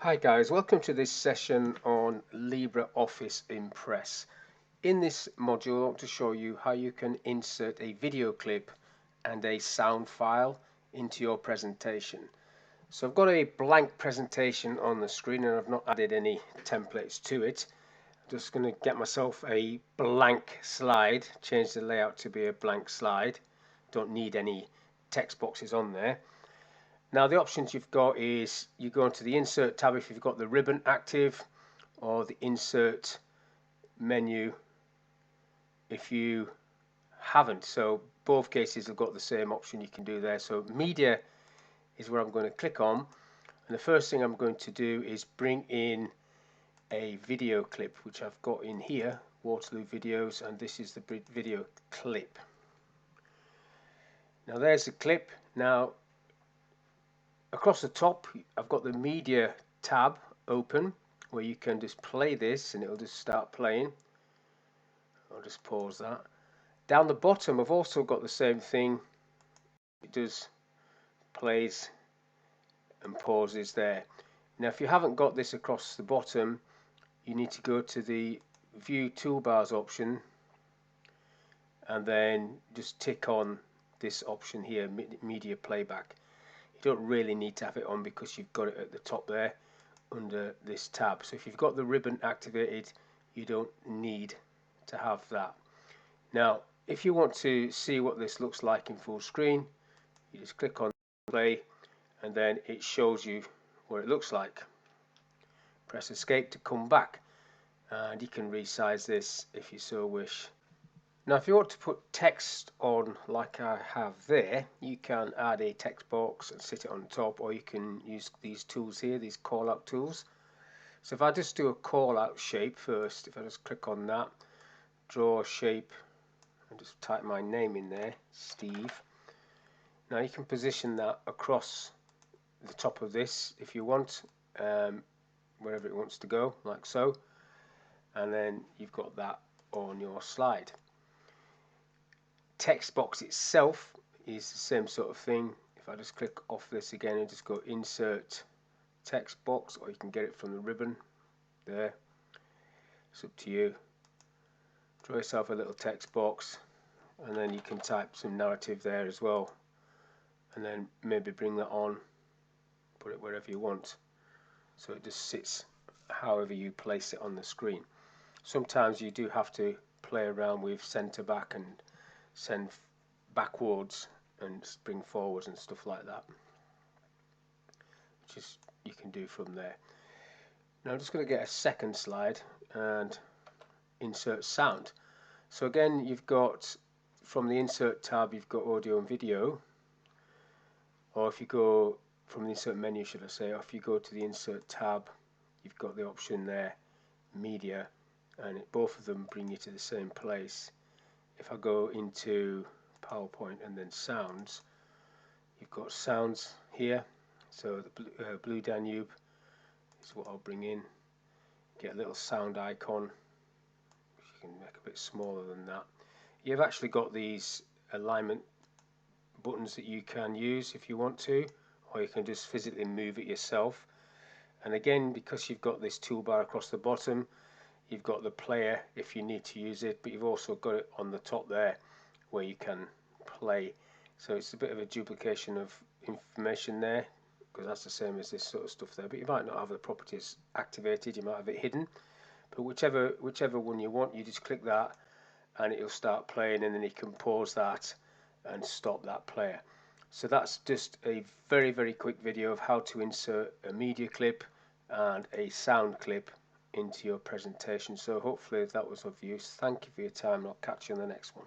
Hi guys, welcome to this session on LibreOffice Impress. In this module I want to show you how you can insert a video clip and a sound file into your presentation. So I've got a blank presentation on the screen and I've not added any templates to it. I'm just going to get myself a blank slide, change the layout to be a blank slide. Don't need any text boxes on there. Now the options you've got is you go into the insert tab if you've got the ribbon active, or the insert menu if you haven't. So both cases have got the same option you can do there. So media is where I'm going to click on, and the first thing I'm going to do is bring in a video clip, which I've got in here, Waterloo videos, and this is the video clip. Now there's the clip. Now across the top I've got the media tab open where you can just play this and it'll just start playing. I'll just pause that. Down the bottom I've also got the same thing. It does plays and pauses there. Now if you haven't got this across the bottom, you need to go to the view toolbars option and then just tick on this option here, media playback. You don't really need to have it on because you've got it at the top there under this tab. So if you've got the ribbon activated, you don't need to have that. Now if you want to see what this looks like in full screen, you just click on play and then it shows you what it looks like. Press escape to come back and you can resize this if you so wish. Now if you want to put text on like I have there, you can add a text box and sit it on top, or you can use these tools here, these call out tools. So if I just do a call out shape first, if I just click on that, draw a shape and just type my name in there, Steve. Now you can position that across the top of this if you want, wherever it wants to go, like so, and then you've got that on your slide. Text box itself is the same sort of thing. If I just click off this again and just go insert text box, or you can get it from the ribbon there, it's up to you. Draw yourself a little text box and then you can type some narrative there as well, and then maybe bring that on, put it wherever you want, so it just sits however you place it on the screen. Sometimes you do have to play around with center back and send backwards and bring forwards and stuff like that, which is you can do from there. Now I'm just going to get a second slide and insert sound. So again, you've got from the insert tab, you've got audio and video, or if you go from the insert menu, should I say, or if you go to the insert tab, you've got the option there, media, and both of them bring you to the same place. If I go into PowerPoint and then sounds, you've got sounds here. So the Blue Danube is what I'll bring in. Get a little sound icon, which you can make a bit smaller than that. You've actually got these alignment buttons that you can use if you want to, or you can just physically move it yourself. And again, because you've got this toolbar across the bottom, you've got the player if you need to use it, but you've also got it on the top there where you can play. So it's a bit of a duplication of information there, because that's the same as this sort of stuff there, but you might not have the properties activated, you might have it hidden. But whichever one you want, you just click that and it'll start playing, and then you can pause that and stop that player. So that's just a very, very quick video of how to insert a media clip and a sound clip into your presentation. So hopefully that was of use. Thank you for your time, and I'll catch you in the next one.